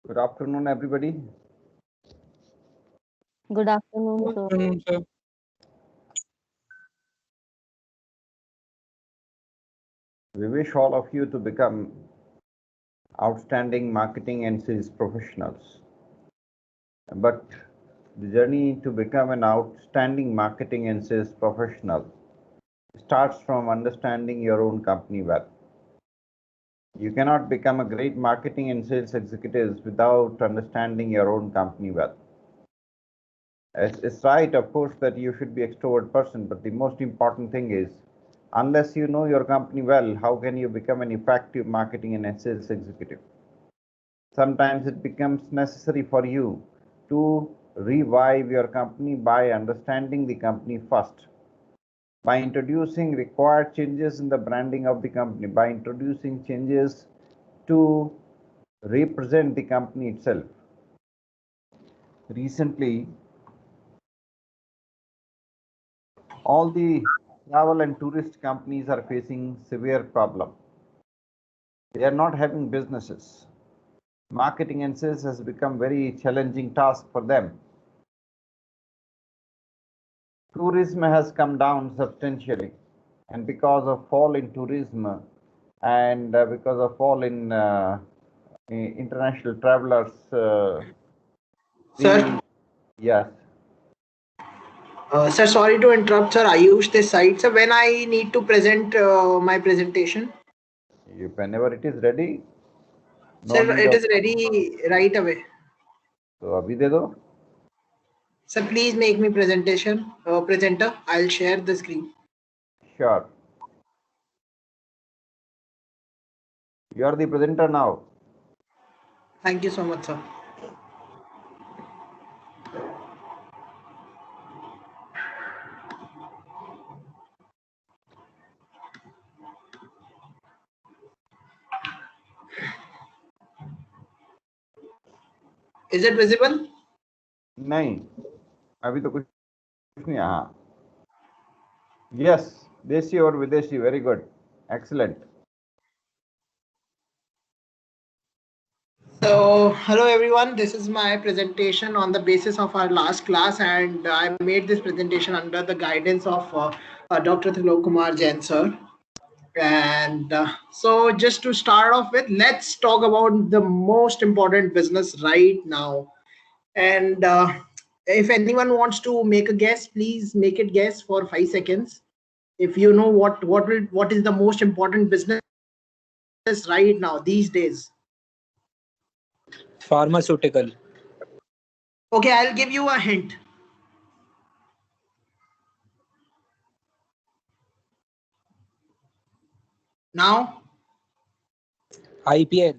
Good afternoon, everybody. Good afternoon, Good sir. afternoon, sir. We wish all of you to become outstanding marketing and sales professionals. But the journey to become an outstanding marketing and sales professional starts from understanding your own company well. You cannot become a great marketing and sales executive without understanding your own company well. It's right, of course, that you should be extrovert person, but the most important thing is, unless you know your company well, how can you become an effective marketing and sales executive? Sometimes it becomes necessary for you to revive your company by understanding the company first, by introducing required changes in the branding of the company, by introducing changes to represent the company itself. Recently, all the travel and tourist companies are facing severe problem. They are not having businesses. Marketing and sales has become very challenging task for them. Tourism has come down substantially, and because of fall in tourism and because of fall in international travelers, Sir, yes, sir, sorry to interrupt, sir. Ayush this side. So when I need to present my presentation, whenever it is ready, no sir, need it of. is ready right away. So अभी दे दो. Sir, please make me presentation presenter. I'll share the screen. Sure. You are the presenter now. Thank you so much, sir. Is it visible? नहीं, अभी तो कुछ नहीं. हाँ. Yes, देशी और विदेशी. Very good. Excellent. So, hello everyone. This is my presentation on the basis of our last class, and I made this presentation under the guidance of Dr. Trilok Kumar Jain, sir. And so, just to start off with, let's talk about the most important business right now. And if anyone wants to make a guess, please make it guess for 5 seconds. If you know what is the most important business right now these days. Pharmaceutical. Okay, I'll give you a hint. Now, IPL.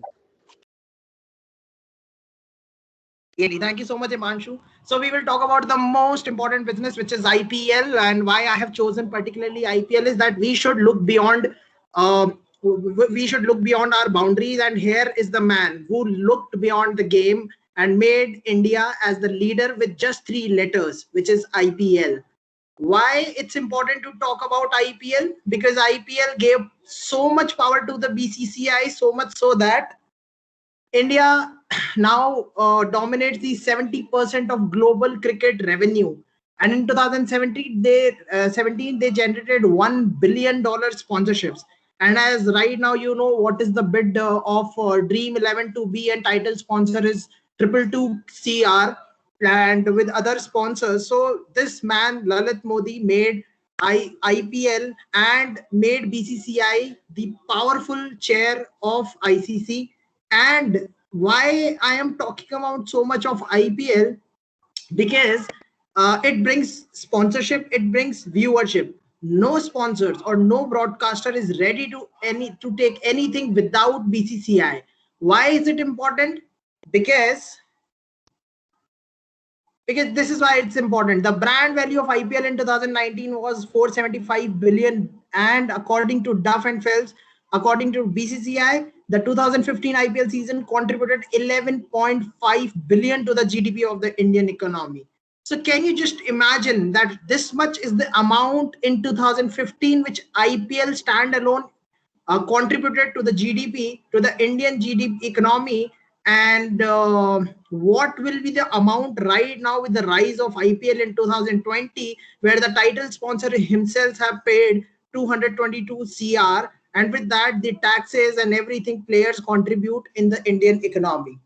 thank you so much, Imanshu. So we will talk about the most important business, which is IPL, and why I have chosen particularly IPL is that we should look beyond. We should look beyond our boundaries, and here is the man who looked beyond the game and made India as the leader with just 3 letters, which is IPL. Why it's important to talk about IPL? Because IPL gave so much power to the BCCI, so much so that India now dominates the 70% of global cricket revenue. And in 2017, they generated $1 billion sponsorships. And as right now, you know what is the bid of Dream 11 to be and title sponsor is 222 CR and with other sponsors. So this man, Lalit Modi, made IPL and made BCCI the powerful chair of ICC. And why I am talking about so much of IPL? Because it brings sponsorship, it brings viewership. No sponsors or no broadcaster is ready to take anything without BCCI. Why is it important? Because this is why it's important. The brand value of IPL in 2019 was 475 billion, and according to Duff and Phelps, according to BCCI, the 2015 IPL season contributed 11.5 billion to the GDP of the Indian economy. So can you just imagine that this much is the amount in 2015 which IPL standalone contributed to the GDP, to the Indian GDP economy, and what will be the amount right now with the rise of IPL in 2020, where the title sponsor himself have paid 222 CR, and with that the taxes and everything players contribute in the Indian economy.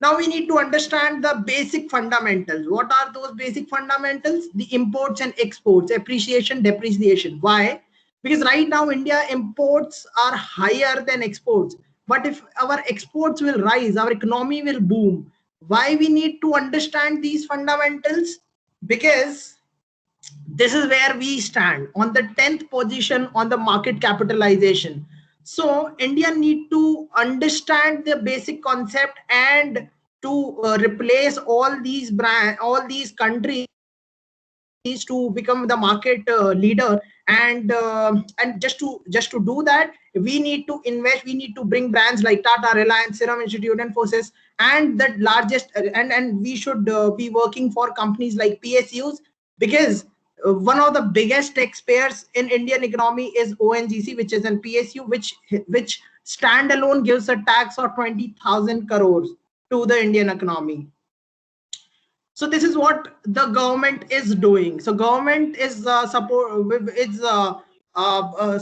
Now we need to understand the basic fundamentals. What are those basic fundamentals? The imports and exports, appreciation, depreciation. Why? Because right now India imports are higher than exports. But if our exports will rise, our economy will boom. Why we need to understand these fundamentals? Because this is where we stand on the 10th position on the market capitalization. So India need to understand the basic concept and to replace all these countries to become the market leader, and just to do that, we need to invest. We need to bring brands like Tata, Reliance, Serum Institute, and Infosys, and the largest and we should be working for companies like PSUs, because one of the biggest taxpayers in Indian economy is ONGC, which is an PSU, which standalone gives a tax of 20,000 crores to the Indian economy. So this is what the government is doing. So government is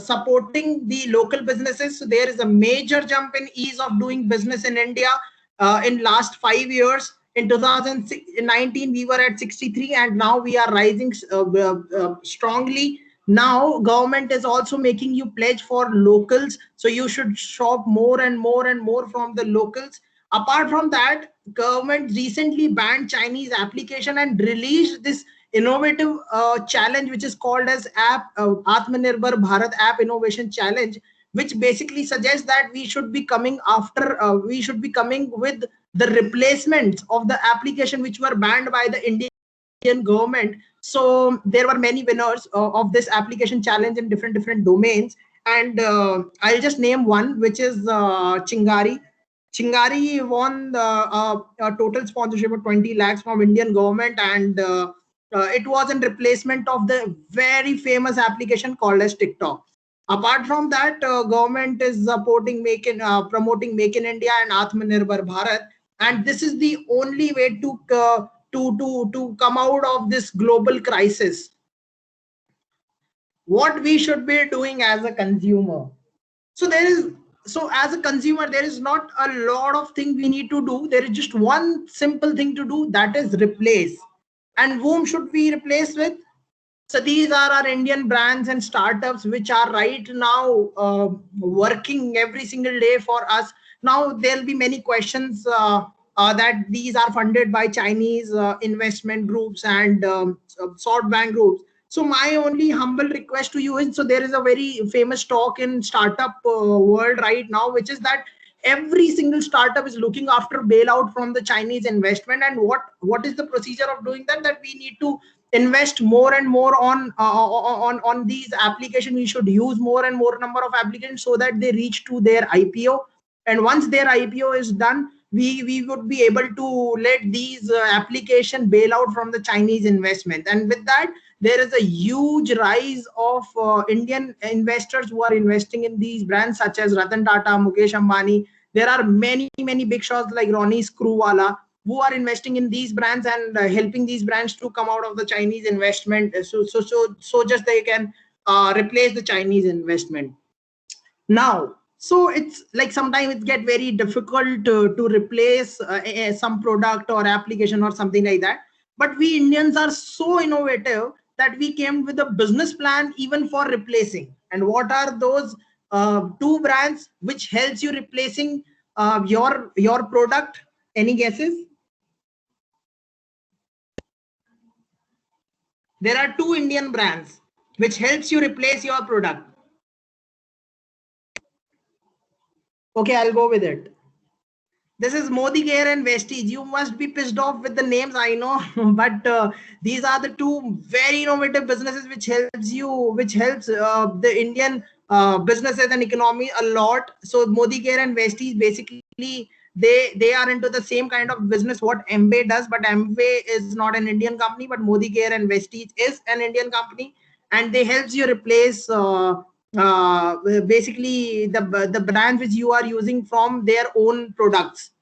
supporting the local businesses. So there is a major jump in ease of doing business in India in last 5 years. In 2019 we were at 63, and now we are rising strongly. Now government is also making you pledge for locals, so you should shop more and more and more from the locals. Apart from that, government recently banned Chinese application and released this innovative challenge, which is called as Atmanirbhar Bharat App Innovation Challenge, which basically suggests that we should be coming with the replacements of the application which were banned by the Indian government. So there were many winners of this application challenge in different domains, and I'll just name one, which is Chingari. Chingari won a total sponsorship of 20 lakhs from Indian government, and it was in replacement of the very famous application called as TikTok. Apart from that, government is promoting Make in India and Atmanirbhar Bharat, and this is the only way to come out of this global crisis. What we should be doing as a consumer. So as a consumer, there is not a lot of things we need to do. There is just one simple thing to do, that is replace. And whom should we replace with? So these are our Indian brands and startups which are right now working every single day for us. Now there'll be many questions that these are funded by Chinese investment groups and SoftBank groups. So my only humble request to you is, so there is a very famous talk in startup world right now, which is that every single startup is looking after bailout from the Chinese investment. And what is the procedure of doing that? That we need to invest more and more on these applications. We should use more and more number of applications so that they reach to their IPO. And once their IPO is done, we would be able to let these application bail out from the Chinese investment. And with that, there is a huge rise of Indian investors who are investing in these brands such as Ratan Tata, Mukesh Ambani. There are many big shots like Ronnie Screwwala who are investing in these brands and helping these brands to come out of the Chinese investment. So just they can replace the Chinese investment. Now, so it's like sometimes it get very difficult to replace some product or application or something like that. But we Indians are so innovative that we came with a business plan even for replacing. And what are those two brands which helps you replacing your product? Any guesses? There are two Indian brands which helps you replace your product. Okay, I'll go with it. This is Modi Care and Vestige. You must be pissed off with the names, I know, but these are the two very innovative businesses which helps the Indian businesses and economy a lot. So Modi Care and Vestige, basically they are into the same kind of business what Amway does, but Amway is not an Indian company, but Modi Care and Vestige is an Indian company, and they helps you replace basically the brands which you are using from their own products.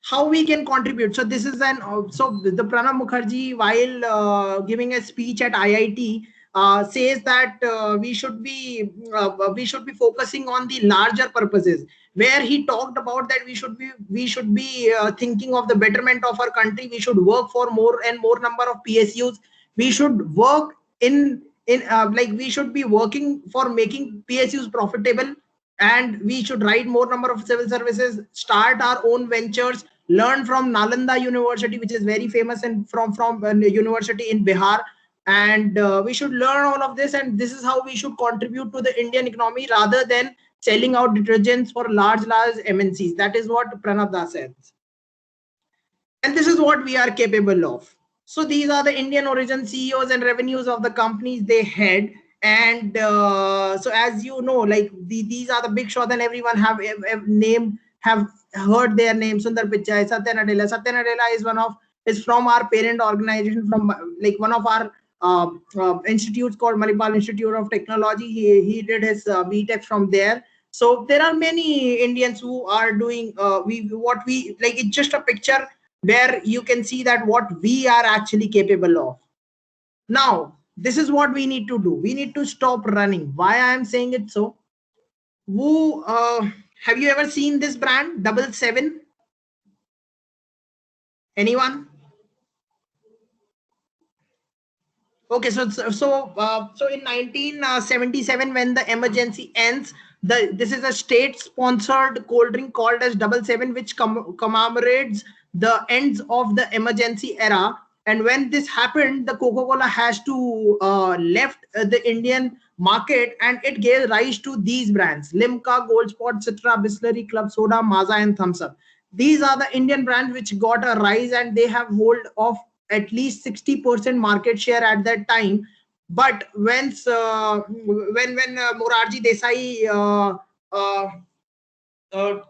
how we can contribute. So this is an so the Pranab Mukherjee, while giving a speech at IIT, says that we should be focusing on the larger purposes, where he talked about that we should be thinking of the betterment of our country. We should work for more and more number of PSUs. We should work in like we should be working for making PSUs profitable, and we should write more number of civil services, start our own ventures, learn from Nalanda University, which is very famous, and from university in Bihar. And we should learn all of this, and this is how we should contribute to the Indian economy rather than selling out detergents for large MNCs. That is what Pranav Das says, and this is what we are capable of. So these are the Indian origin CEOs and revenues of the companies they had. And so as you know, like these are the big shots, and everyone have named, have heard their names. Sundar Pichai, Satya Nadella. Satya Nadella is from our parent organization, from like one of our institutes called Manipal Institute of Technology. He did his BTech from there. So there are many Indians who are doing what we like. It's just a picture where you can see that what we are actually capable of. Now, this is what we need to do. We need to stop running. Why I am saying it so? Who have you ever seen this brand, 77? Anyone? Okay, so in 1977, when the emergency ends, this is a state-sponsored cold drink called as Double Seven, which commemorates the ends of the emergency era. And when this happened, the Coca-Cola has to left the Indian market, and it gave rise to these brands: Limca, Gold Spot, Citra, Bisleri, Club Soda, Maaza, and Thumbs Up. These are the Indian brands which got a rise, and they have hold of at least 60% market share at that time. But when Morarji Desai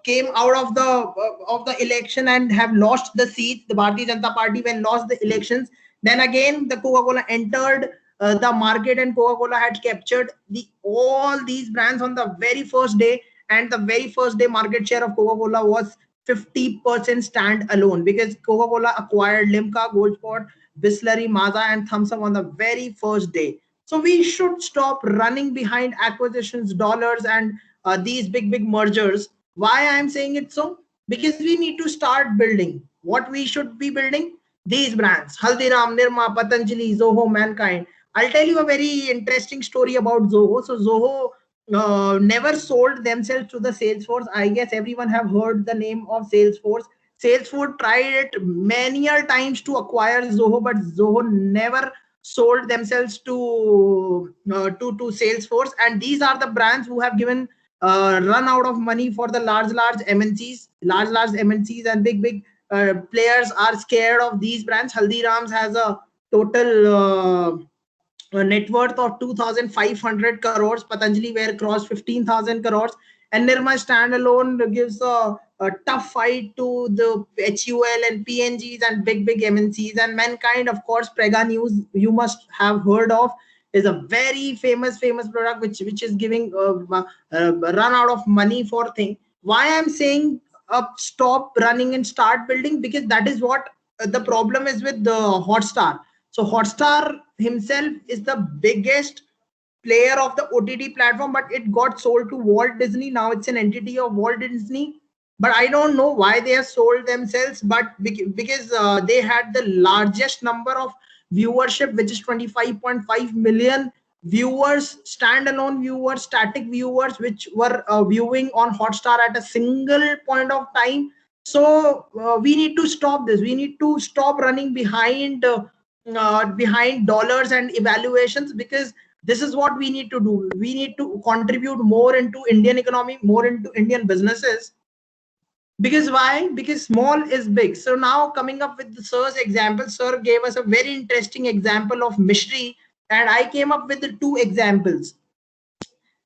came out of the election and have lost the seat, the Bharatiya Janata Party, when lost the elections, then again the Coca-Cola entered the market, and Coca-Cola had captured all these brands on the very first day. And the very first day market share of Coca-Cola was 50% stand alone, because Coca-Cola acquired Limca, Gold Spot, Bisleri, Maaza, and Thumbs Up on the very first day. So we should stop running behind acquisitions, dollars, and these big mergers. Why I'm saying it so? Because we need to start building. What we should be building? These brands: Haldiram, Nirma, Patanjali, Zoho, Mankind. I'll tell you a very interesting story about Zoho. So Zoho never sold themselves to the Salesforce. I guess everyone have heard the name of Salesforce. Salesforce tried it many times to acquire Zoho, but Zoho never sold themselves to Salesforce. And these are the brands who have given run out of money for the large MNCs, large MNCs, and big players are scared of these brands. Haldiram's has a total net worth of 2,500 crores. Patanjali where crossed 15,000 crores, and Nirma standalone gives a tough fight to the HUL and PNGs and big MNCs. And Mankind, of course, Prega News, you must have heard of, is a very famous product which is giving run out of money for thing. Why I'm saying stop running and start building? Because that is what the problem is with the Hotstar. So Hotstar himself is the biggest player of the OTT platform, but it got sold to Walt Disney. Now it's an entity of Walt Disney. But I don't know why they have sold themselves, but because they had the largest number of viewership, which is 25.5 million viewers, standalone viewers, static viewers, which were viewing on Hotstar at a single point of time. So we need to stop this. We need to stop running behind dollars and evaluations, because this is what we need to do. We need to contribute more into Indian economy, more into Indian businesses. Because why? Because small is big. So now coming up with the sir's example, sir gave us a very interesting example of Mishri, and I came up with the two examples.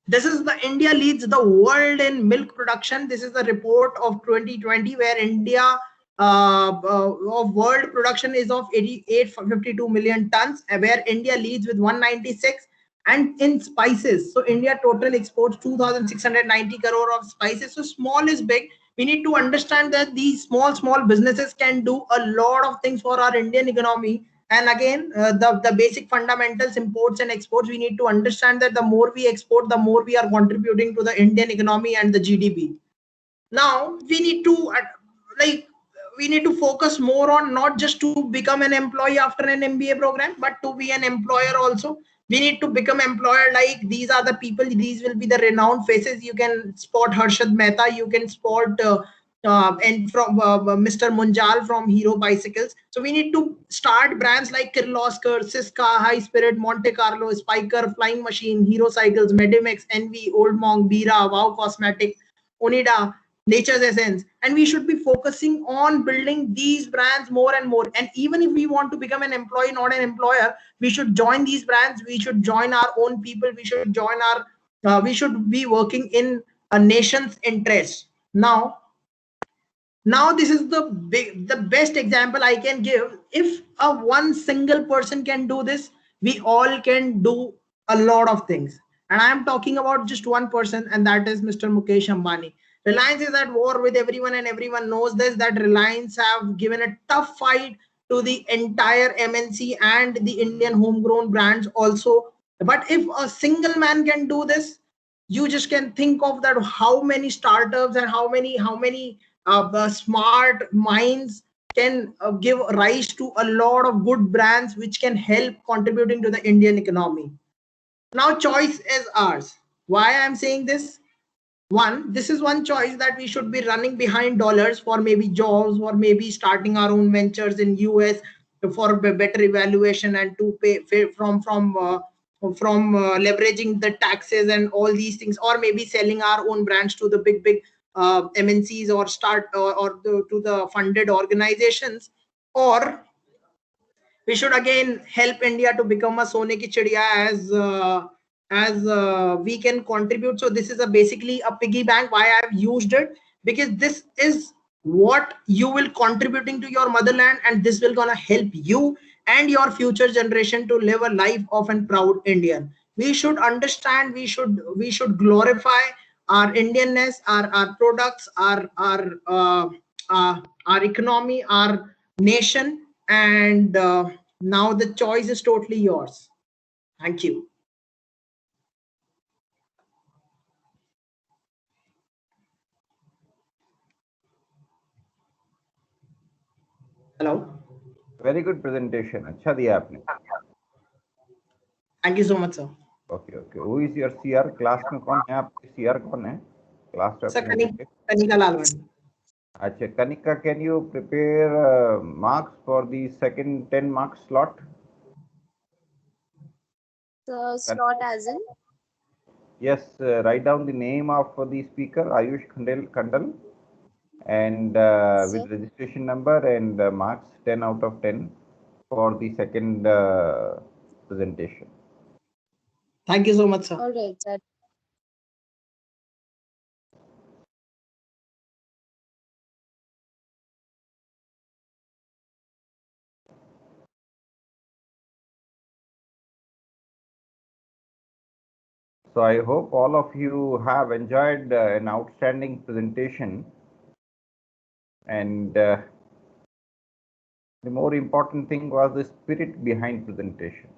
This is the India leads the world in milk production. This is the report of 2020, where India of world production is of 852 million tons, where India leads with 196. And in spices, so India total exports 2,690 crore of spices. So small is big, We need to understand that these small businesses can do a lot of things for our Indian economy. And again, the basic fundamentals, imports and exports, we need to understand that the more we export, the more we are contributing to the Indian economy and the GDP. Now we need to like we need to focus more on not just to become an employee after an MBA program, but to be an employer also. We need to become employer. Like, these are the people, these will be the renowned faces. You can spot Harshad Mehta, you can spot and from Mr. Munjal from Hero Bicycles. So we need to start brands like Kirloskar, Siska, High Spirit, Monte Carlo, Spiker, Flying Machine, Hero Cycles, Medimex, Envy, Old Monk, Bira, Wow Cosmetic, Onida, Nature's Essence. And we should be focusing on building these brands more and more. And even if we want to become an employee, not an employer, we should join these brands. We should join our own people. We should join our we should be working in a nation's interest. Now this is the best example I can give. If a one single person can do this, we all can do a lot of things. And I am talking about just one person, and that is Mr. Mukesh Ambani. Reliance is at war with everyone, and everyone knows this, that Reliance have given a tough fight to the entire MNC and the Indian homegrown brands also. But if a single man can do this, you just can think of that how many startups and how many smart minds can give rise to a lot of good brands which can help contributing to the Indian economy. Now choice is ours. Why I'm saying this? One, this is one choice, that we should be running behind dollars for maybe jobs, or maybe starting our own ventures in US for better evaluation, and to pay from leveraging the taxes and all these things, or maybe selling our own brands to the big MNCs, or to the funded organizations. Or we should again help India to become a Sone ki Chidiya, as we can contribute. So this is basically a piggy bank. Why I've used it? Because this is what you will contributing to your motherland, and this will gonna help you and your future generation to live a life of a proud Indian. We should understand. We should glorify our Indianness, our products, our economy, our nation. And now the choice is totally yours. Thank you. Hello. Very good presentation. अच्छा दिया आपने. Thank you so much, sir. Okay, okay. Who is your CR? Class में कौन है आपके? CR कौन है? Class representative. Kanika Lalwani. अच्छा, Kanika, can you prepare marks for the second 10 marks slot? The slot as in? Yes, write down the name of the speaker, Ayush Khandal, and with registration number and marks 10 out of 10 for the second presentation. Thank you so much, sir. All right, sir. So I hope all of you have enjoyed an outstanding presentation, and the more important thing was the spirit behind presentation.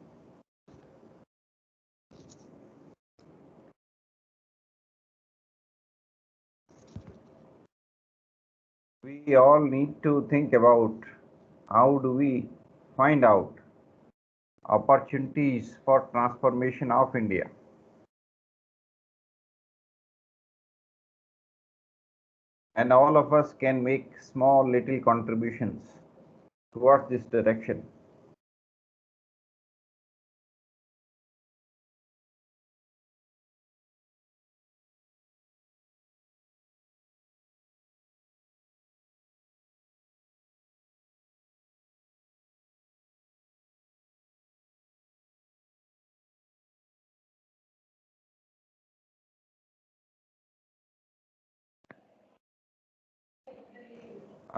We all need to think about how do we find out opportunities for transformation of India. And all of us can make small little contributions towards this direction.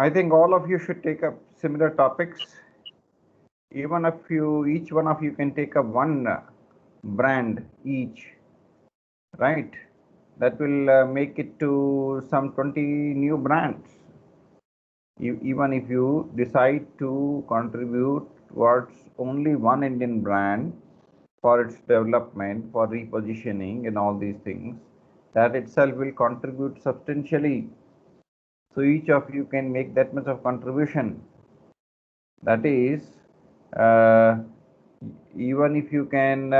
I think all of you should take up similar topics. Even if each one of you can take up one brand each, right? that will make it to some 20 new brands. Even if you decide to contribute towards only one Indian brand for its development, for repositioning and all these things, that itself will contribute substantially. So each of you can make that much of contribution. That is, uh, even if you can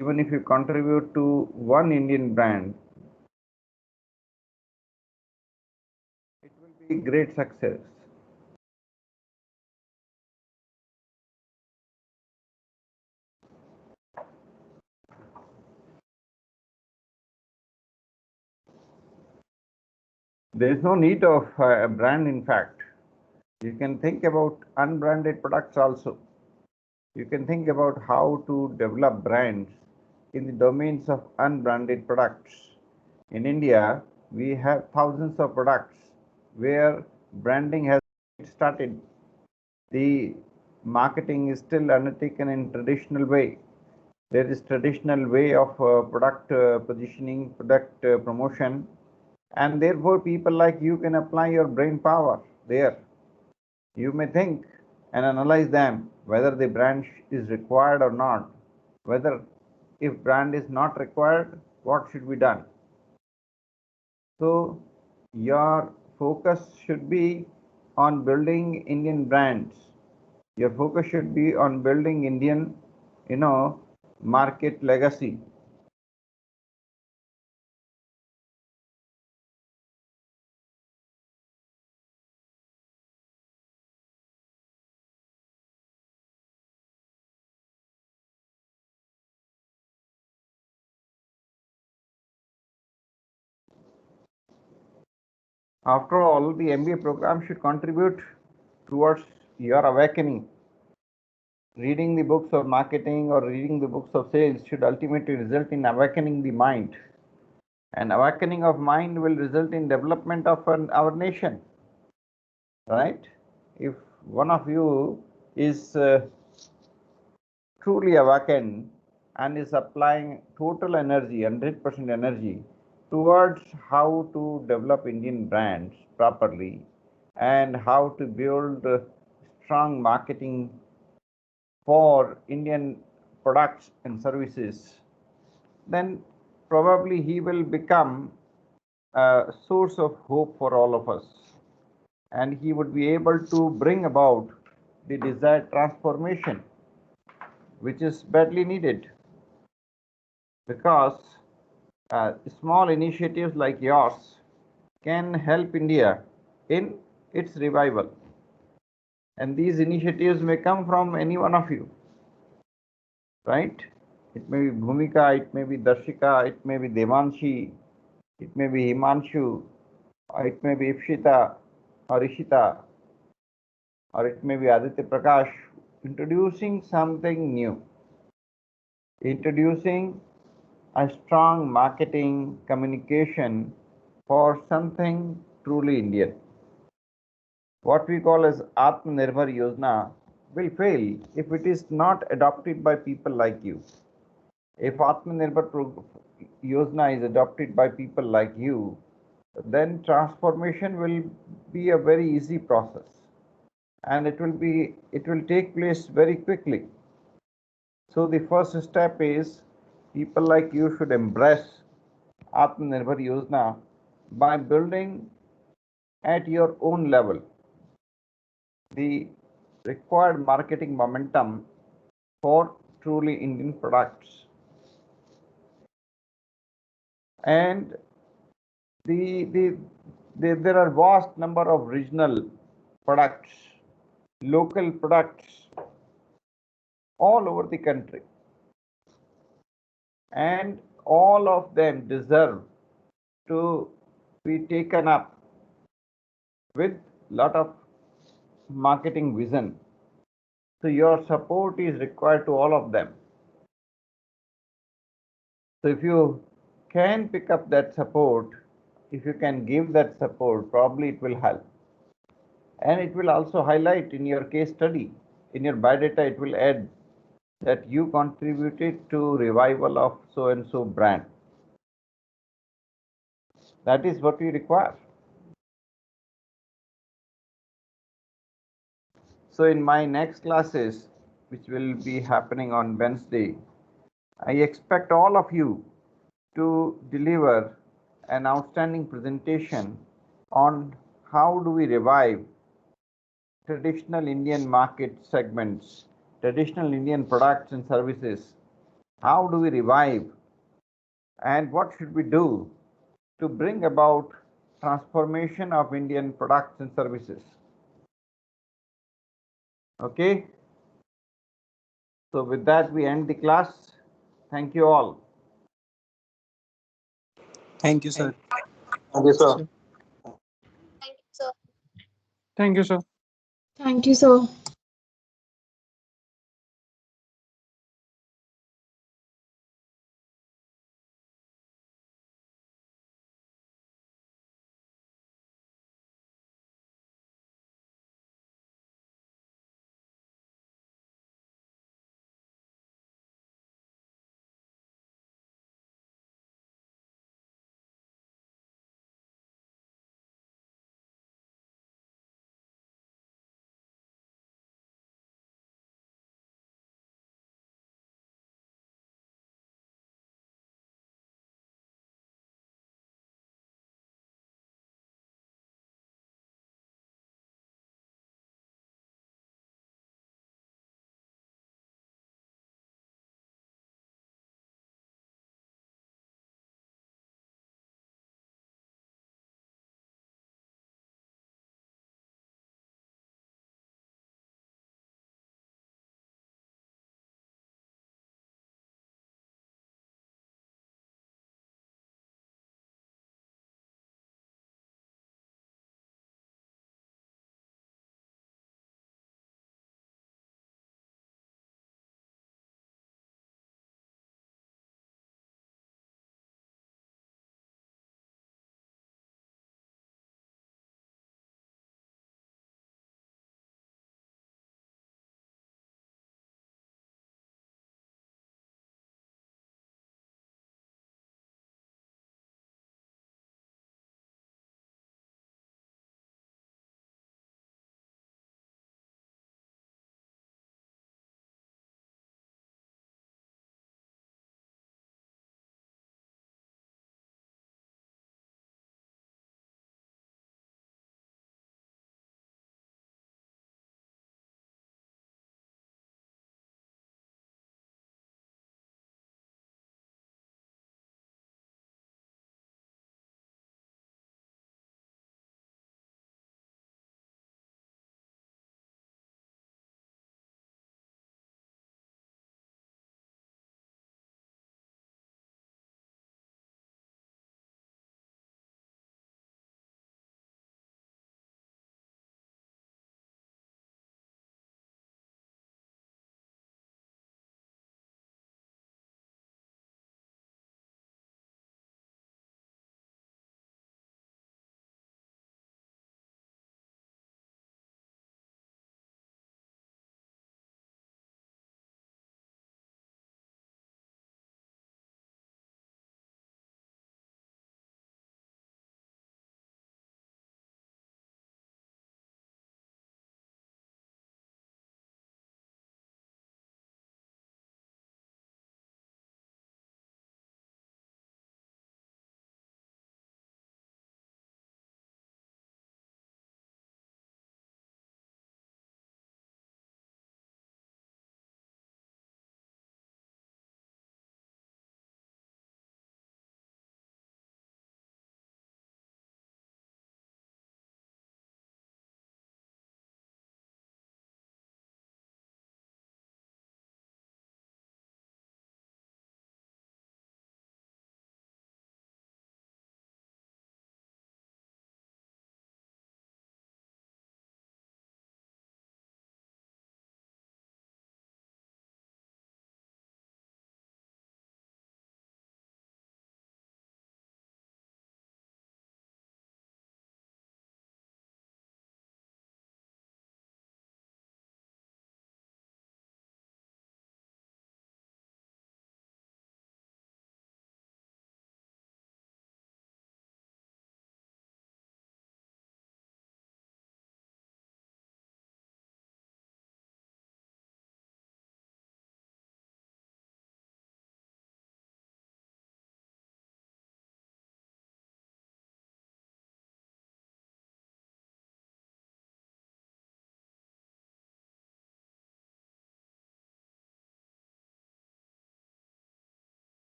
even if you contribute to one Indian brand, it will be great success. There is no need of a brand, in fact. You can think about unbranded products also. You can think about how to develop brands in the domains of unbranded products. In India, we have thousands of products where branding has started. The marketing is still undertaken in traditional way. There is traditional way of product positioning, product promotion, and therefore people like you can apply your brain power there. You may think and analyze them whether the brand is required or not, whether if brand is not required, what should be done. So your focus should be on building Indian brands. Your focus should be on building Indian, market legacy. After all, the MBA program should contribute towards your awakening. Reading the books of marketing or reading the books of sales should ultimately result in awakening the mind. And awakening of mind will result in development of our nation. Right? If one of you is truly awakened and is applying total energy, 100% energy towards how to develop Indian brands properly and how to build strong marketing for Indian products and services, then probably he will become a source of hope for all of us. And he would be able to bring about the desired transformation, which is badly needed. Because small initiatives like yours can help India in its revival. And these initiatives may come from any one of you, right? It may be Bhumika, it may be Darshika, it may be Devanshi, it may be Himanshu, or it may be Ipshita or Ishita, or it may be Aditya Prakash, introducing something new, introducing a strong marketing communication for something truly Indian. What we call as Atmanirbhar Yojana will fail if it is not adopted by people like you. If Atmanirbhar Yojana is adopted by people like you, then transformation will be a very easy process, and it will take place very quickly. So the first step is people like you should embrace Atmanirbhar Yojana by building at your own level the required marketing momentum for truly Indian products. And there are vast number of regional products, local products all over the country. And all of them deserve to be taken up with lot of marketing vision. So your support is required to all of them. So if you can pick up that support, if you can give that support, probably it will help. And it will also highlight in your case study in your biodata, it will add that you contributed to revival of so and so brand. That is what we require. So in my next classes, which will be happening on Wednesday, I expect all of you to deliver an outstanding presentation on how do we revive traditional Indian market segments, traditional Indian products and services. How do we revive, and what should we do to bring about transformation of Indian products and services? Okay. So with that, we end the class. Thank you all. Thank you, sir. Thank you, sir. Thank you, sir. Thank you, sir. Thank you, sir.